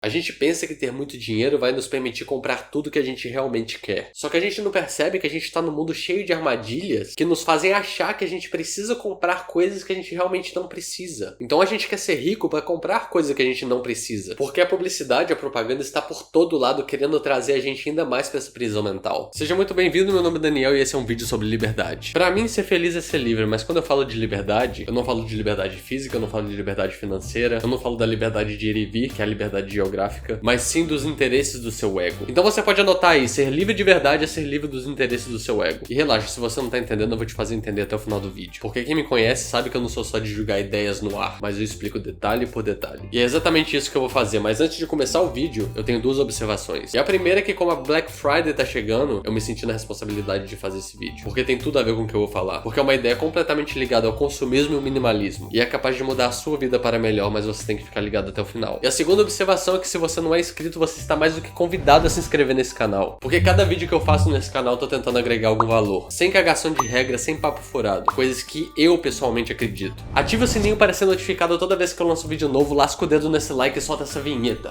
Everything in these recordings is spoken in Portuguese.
A gente pensa que ter muito dinheiro vai nos permitir comprar tudo que a gente realmente quer. Só que a gente não percebe que a gente tá num mundo cheio de armadilhas que nos fazem achar que a gente precisa comprar coisas que a gente realmente não precisa. Então a gente quer ser rico para comprar coisas que a gente não precisa. Porque a publicidade, a propaganda está por todo lado querendo trazer a gente ainda mais para essa prisão mental. Seja muito bem-vindo, meu nome é Daniel e esse é um vídeo sobre liberdade. Pra mim, ser feliz é ser livre, mas quando eu falo de liberdade, eu não falo de liberdade física, eu não falo de liberdade financeira, eu não falo da liberdade de ir e vir, que é a liberdade geográfica, mas sim dos interesses do seu ego. Então você pode anotar aí, ser livre de verdade é ser livre dos interesses do seu ego. E relaxa, se você não tá entendendo, eu vou te fazer entender até o final do vídeo. Porque quem me conhece sabe que eu não sou só de julgar ideias no ar, mas eu explico detalhe por detalhe. E é exatamente isso que eu vou fazer, mas antes de começar o vídeo, eu tenho duas observações. E a primeira é que como a Black Friday tá chegando, eu me senti na responsabilidade de fazer esse vídeo. Porque tem tudo a ver com o que eu vou falar. Porque é uma ideia completamente ligada ao consumismo e ao minimalismo. E é capaz de mudar a sua vida para melhor, mas você tem que ficar ligado até o final. E a segunda observação é que se você não é inscrito, você está mais do que convidado a se inscrever nesse canal. Porque cada vídeo que eu faço nesse canal eu tô tentando agregar algum valor. Sem cagação de regra, sem papo furado. Coisas que eu pessoalmente acredito. Ative o sininho para ser notificado toda vez que eu lanço um vídeo novo, lasca o dedo nesse like e solta essa vinheta.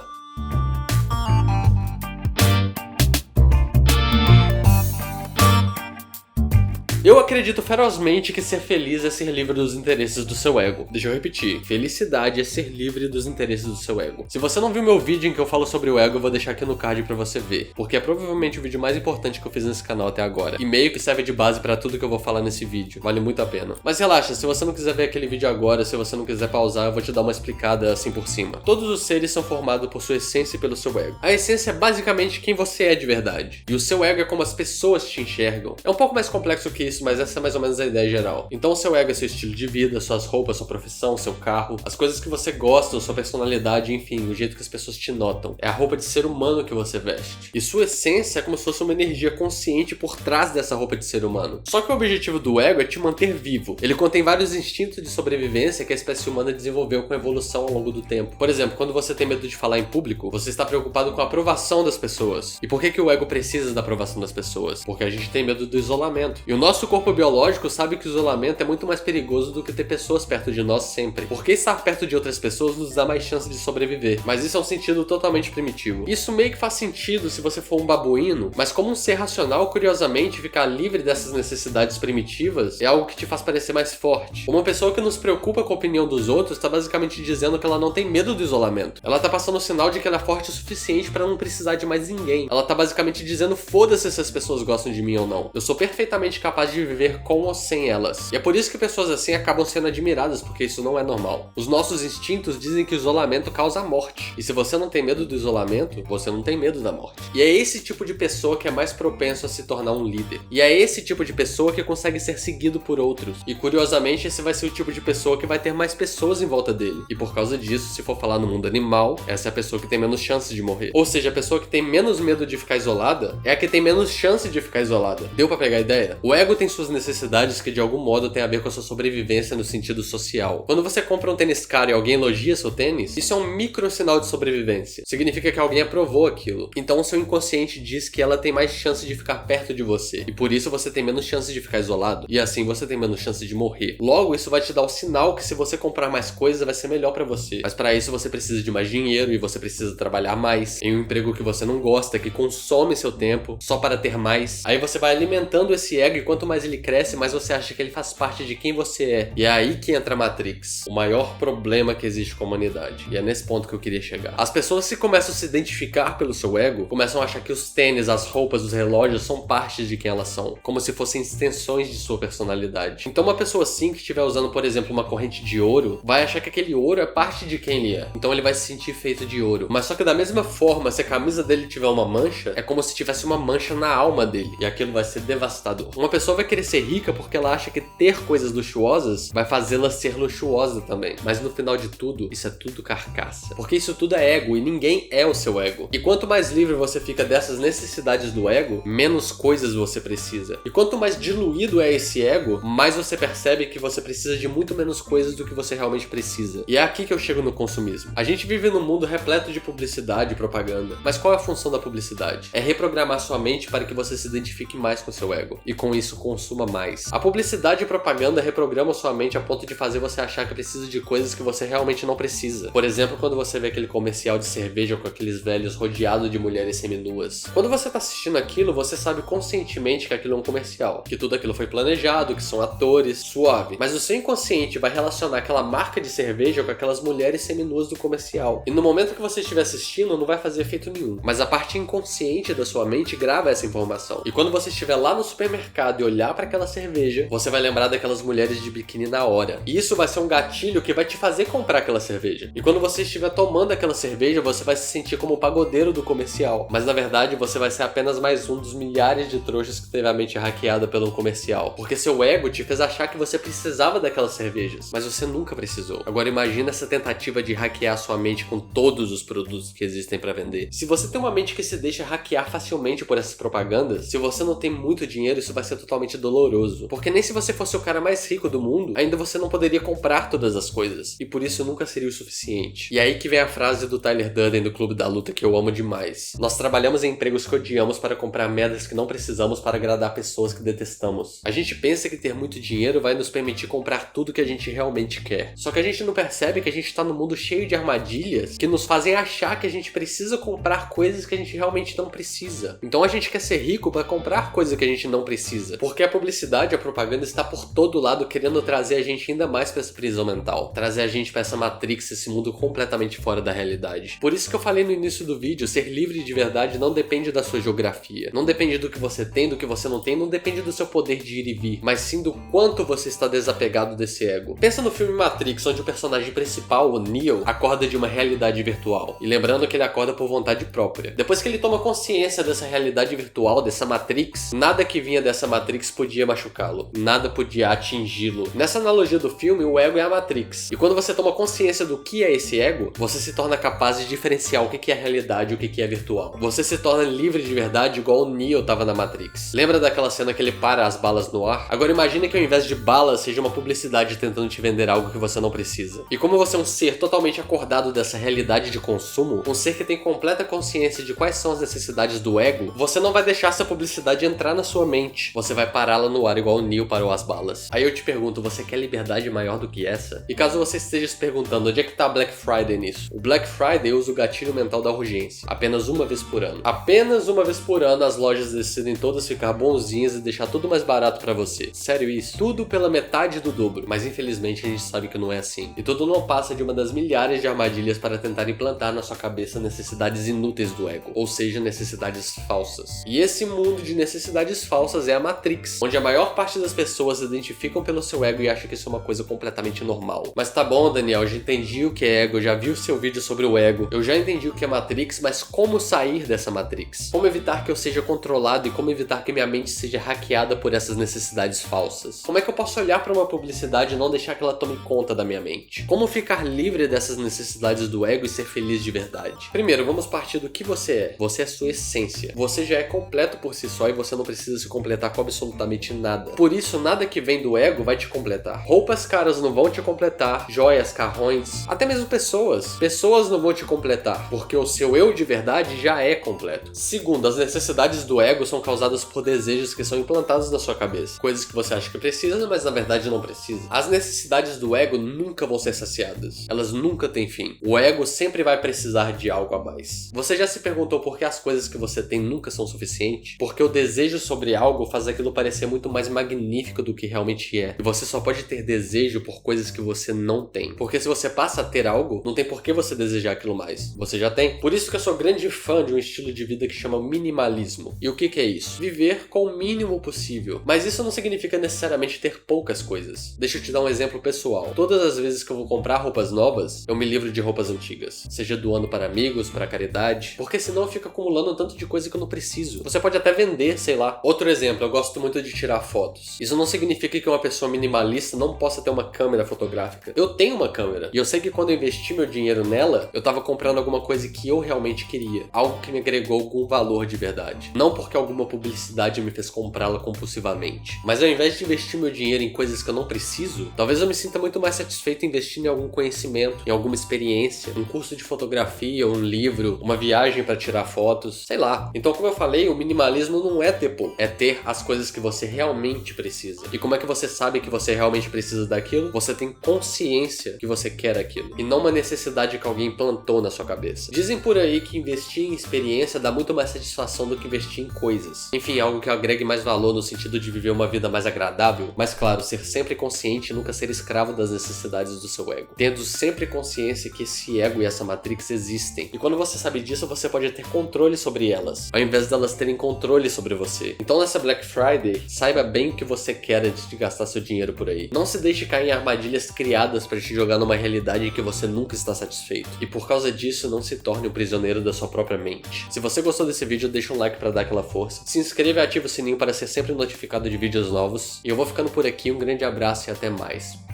Eu acredito ferozmente que ser feliz é ser livre dos interesses do seu ego. Deixa eu repetir. Felicidade é ser livre dos interesses do seu ego. Se você não viu meu vídeo em que eu falo sobre o ego, eu vou deixar aqui no card pra você ver. Porque é provavelmente o vídeo mais importante que eu fiz nesse canal até agora. E meio que serve de base pra tudo que eu vou falar nesse vídeo. Vale muito a pena. Mas relaxa, se você não quiser ver aquele vídeo agora, se você não quiser pausar, eu vou te dar uma explicada assim por cima. Todos os seres são formados por sua essência e pelo seu ego. A essência é basicamente quem você é de verdade. E o seu ego é como as pessoas te enxergam. É um pouco mais complexo que isso, mas essa é mais ou menos a ideia geral. Então o seu ego é seu estilo de vida, suas roupas, sua profissão, seu carro, as coisas que você gosta, sua personalidade, enfim, o jeito que as pessoas te notam. É a roupa de ser humano que você veste. E sua essência é como se fosse uma energia consciente por trás dessa roupa de ser humano. Só que o objetivo do ego é te manter vivo. Ele contém vários instintos de sobrevivência que a espécie humana desenvolveu com a evolução ao longo do tempo. Por exemplo, quando você tem medo de falar em público, você está preocupado com a aprovação das pessoas. E por que o ego precisa da aprovação das pessoas? Porque a gente tem medo do isolamento. E o nosso corpo biológico sabe que o isolamento é muito mais perigoso do que ter pessoas perto de nós sempre. Porque estar perto de outras pessoas nos dá mais chance de sobreviver. Mas isso é um sentido totalmente primitivo. Isso meio que faz sentido se você for um babuíno, mas como um ser racional, curiosamente, ficar livre dessas necessidades primitivas é algo que te faz parecer mais forte. Uma pessoa que não se preocupa com a opinião dos outros está basicamente dizendo que ela não tem medo do isolamento. Ela tá passando o sinal de que ela é forte o suficiente para não precisar de mais ninguém. Ela tá basicamente dizendo foda-se se as pessoas gostam de mim ou não. Eu sou perfeitamente capaz de viver com ou sem elas. E é por isso que pessoas assim acabam sendo admiradas, porque isso não é normal. Os nossos instintos dizem que o isolamento causa a morte. E se você não tem medo do isolamento, você não tem medo da morte. E é esse tipo de pessoa que é mais propenso a se tornar um líder. E é esse tipo de pessoa que consegue ser seguido por outros. E curiosamente, esse vai ser o tipo de pessoa que vai ter mais pessoas em volta dele. E por causa disso, se for falar no mundo animal, essa é a pessoa que tem menos chances de morrer. Ou seja, a pessoa que tem menos medo de ficar isolada é a que tem menos chance de ficar isolada. Deu pra pegar a ideia? O ego tem suas necessidades que de algum modo tem a ver com a sua sobrevivência no sentido social. Quando você compra um tênis caro e alguém elogia seu tênis, isso é um micro sinal de sobrevivência. Significa que alguém aprovou aquilo. Então o seu inconsciente diz que ela tem mais chance de ficar perto de você. E por isso você tem menos chance de ficar isolado. E assim você tem menos chance de morrer. Logo, isso vai te dar o sinal que se você comprar mais coisas, vai ser melhor pra você. Mas para isso você precisa de mais dinheiro e você precisa trabalhar mais em um emprego que você não gosta, que consome seu tempo só para ter mais. Aí você vai alimentando esse ego e quanto mais ele cresce, mais você acha que ele faz parte de quem você é. E é aí que entra a Matrix, o maior problema que existe com a humanidade. E é nesse ponto que eu queria chegar. As pessoas que começam a se identificar pelo seu ego, começam a achar que os tênis, as roupas, os relógios são partes de quem elas são, como se fossem extensões de sua personalidade. Então uma pessoa assim que estiver usando, por exemplo, uma corrente de ouro, vai achar que aquele ouro é parte de quem ele é. Então ele vai se sentir feito de ouro. Mas só que da mesma forma, se a camisa dele tiver uma mancha, é como se tivesse uma mancha na alma dele. E aquilo vai ser devastador. Uma pessoa vai querer ser rica porque ela acha que ter coisas luxuosas vai fazê-la ser luxuosa também. Mas no final de tudo, isso é tudo carcaça. Porque isso tudo é ego e ninguém é o seu ego. E quanto mais livre você fica dessas necessidades do ego, menos coisas você precisa. E quanto mais diluído é esse ego, mais você percebe que você precisa de muito menos coisas do que você realmente precisa. E é aqui que eu chego no consumismo. A gente vive num mundo repleto de publicidade e propaganda. Mas qual é a função da publicidade? É reprogramar sua mente para que você se identifique mais com seu ego. E com isso, consuma mais. A publicidade e propaganda reprogramam sua mente a ponto de fazer você achar que precisa de coisas que você realmente não precisa. Por exemplo, quando você vê aquele comercial de cerveja com aqueles velhos rodeados de mulheres seminuas. Quando você tá assistindo aquilo, você sabe conscientemente que aquilo é um comercial, que tudo aquilo foi planejado, que são atores, suave. Mas o seu inconsciente vai relacionar aquela marca de cerveja com aquelas mulheres seminuas do comercial. E no momento que você estiver assistindo, não vai fazer efeito nenhum. Mas a parte inconsciente da sua mente grava essa informação. E quando você estiver lá no supermercado e olhar para aquela cerveja, você vai lembrar daquelas mulheres de biquíni na hora. E isso vai ser um gatilho que vai te fazer comprar aquela cerveja. E quando você estiver tomando aquela cerveja, você vai se sentir como o pagodeiro do comercial. Mas na verdade, você vai ser apenas mais um dos milhares de trouxas que teve a mente hackeada pelo comercial. Porque seu ego te fez achar que você precisava daquelas cervejas. Mas você nunca precisou. Agora imagina essa tentativa de hackear sua mente com todos os produtos que existem para vender. Se você tem uma mente que se deixa hackear facilmente por essas propagandas, se você não tem muito dinheiro, isso vai ser totalmente doloroso. Porque nem se você fosse o cara mais rico do mundo, ainda você não poderia comprar todas as coisas. E por isso nunca seria o suficiente. E aí que vem a frase do Tyler Durden do Clube da Luta que eu amo demais. Nós trabalhamos em empregos que odiamos para comprar merdas que não precisamos para agradar pessoas que detestamos. A gente pensa que ter muito dinheiro vai nos permitir comprar tudo que a gente realmente quer. Só que a gente não percebe que a gente tá num mundo cheio de armadilhas que nos fazem achar que a gente precisa comprar coisas que a gente realmente não precisa. Então a gente quer ser rico para comprar coisas que a gente não precisa. Porque a publicidade, a propaganda está por todo lado querendo trazer a gente ainda mais para essa prisão mental. Trazer a gente para essa Matrix, esse mundo completamente fora da realidade. Por isso que eu falei no início do vídeo, ser livre de verdade não depende da sua geografia. Não depende do que você tem, do que você não tem, não depende do seu poder de ir e vir, mas sim do quanto você está desapegado desse ego. Pensa no filme Matrix, onde o personagem principal, o Neo, acorda de uma realidade virtual. E lembrando que ele acorda por vontade própria. Depois que ele toma consciência dessa realidade virtual, dessa Matrix, nada que vinha dessa Matrix podia machucá-lo. Nada podia atingi-lo. Nessa analogia do filme, o ego é a Matrix. E quando você toma consciência do que é esse ego, você se torna capaz de diferenciar o que é realidade e o que é virtual. Você se torna livre de verdade igual o Neo tava na Matrix. Lembra daquela cena que ele para as balas no ar? Agora imagine que ao invés de balas, seja uma publicidade tentando te vender algo que você não precisa. E como você é um ser totalmente acordado dessa realidade de consumo, um ser que tem completa consciência de quais são as necessidades do ego, você não vai deixar essa publicidade entrar na sua mente. Você vai pará-la no ar igual o Neo parou as balas. Aí eu te pergunto, você quer liberdade maior do que essa? E caso você esteja se perguntando, onde é que tá Black Friday nisso? O Black Friday usa o gatilho mental da urgência. Apenas uma vez por ano. Apenas uma vez por ano as lojas decidem todas ficar bonzinhas e deixar tudo mais barato pra você. Sério isso? Tudo pela metade do dobro. Mas infelizmente a gente sabe que não é assim. E tudo não passa de uma das milhares de armadilhas para tentar implantar na sua cabeça necessidades inúteis do ego. Ou seja, necessidades falsas. E esse mundo de necessidades falsas é a Matrix, onde a maior parte das pessoas se identificam pelo seu ego e acha que isso é uma coisa completamente normal. Mas tá bom, Daniel, eu já entendi o que é ego, eu já vi o seu vídeo sobre o ego, eu já entendi o que é Matrix, mas como sair dessa Matrix? Como evitar que eu seja controlado e como evitar que minha mente seja hackeada por essas necessidades falsas? Como é que eu posso olhar para uma publicidade e não deixar que ela tome conta da minha mente? Como ficar livre dessas necessidades do ego e ser feliz de verdade? Primeiro, vamos partir do que você é. Você é sua essência. Você já é completo por si só e você não precisa se completar com absolutamente nada. Por isso, nada que vem do ego vai te completar. Roupas caras não vão te completar, joias, carrões, até mesmo pessoas. Pessoas não vão te completar, porque o seu eu de verdade já é completo. Segundo, as necessidades do ego são causadas por desejos que são implantados na sua cabeça. Coisas que você acha que precisa, mas na verdade não precisa. As necessidades do ego nunca vão ser saciadas. Elas nunca têm fim. O ego sempre vai precisar de algo a mais. Você já se perguntou por que as coisas que você tem nunca são suficientes? Porque o desejo sobre algo faz aquilo parecer muito mais magnífico do que realmente é. E você só pode ter desejo por coisas que você não tem. Porque se você passa a ter algo, não tem por que você desejar aquilo mais. Você já tem. Por isso que eu sou grande fã de um estilo de vida que chama minimalismo. E o que é isso? Viver com o mínimo possível. Mas isso não significa necessariamente ter poucas coisas. Deixa eu te dar um exemplo pessoal. Todas as vezes que eu vou comprar roupas novas, eu me livro de roupas antigas. Seja doando para amigos, para caridade. Porque senão eu fico acumulando um tanto de coisa que eu não preciso. Você pode até vender, sei lá. Outro exemplo, eu gosto muito de tirar fotos. Isso não significa que uma pessoa minimalista não possa ter uma câmera fotográfica. Eu tenho uma câmera. E eu sei que quando eu investi meu dinheiro nela, eu tava comprando alguma coisa que eu realmente queria. Algo que me agregou algum valor de verdade. Não porque alguma publicidade me fez comprá-la compulsivamente. Mas ao invés de investir meu dinheiro em coisas que eu não preciso, talvez eu me sinta muito mais satisfeito investindo em algum conhecimento, em alguma experiência, um curso de fotografia, um livro, uma viagem para tirar fotos, sei lá. Então, como eu falei, o minimalismo não é ter pouco, é ter as coisas que que você realmente precisa. E como é que você sabe que você realmente precisa daquilo? Você tem consciência que você quer aquilo, e não uma necessidade que alguém plantou na sua cabeça. Dizem por aí que investir em experiência dá muito mais satisfação do que investir em coisas. Enfim, algo que agregue mais valor no sentido de viver uma vida mais agradável, mas claro, ser sempre consciente e nunca ser escravo das necessidades do seu ego. Tendo sempre consciência que esse ego e essa matrix existem. E quando você sabe disso, você pode ter controle sobre elas, ao invés delas terem controle sobre você. Então nessa Black Friday, saiba bem o que você quer antes de gastar seu dinheiro por aí. Não se deixe cair em armadilhas criadas para te jogar numa realidade em que você nunca está satisfeito. E por causa disso, não se torne um prisioneiro da sua própria mente. Se você gostou desse vídeo, deixa um like para dar aquela força. Se inscreva e ativa o sininho para ser sempre notificado de vídeos novos. E eu vou ficando por aqui, um grande abraço e até mais.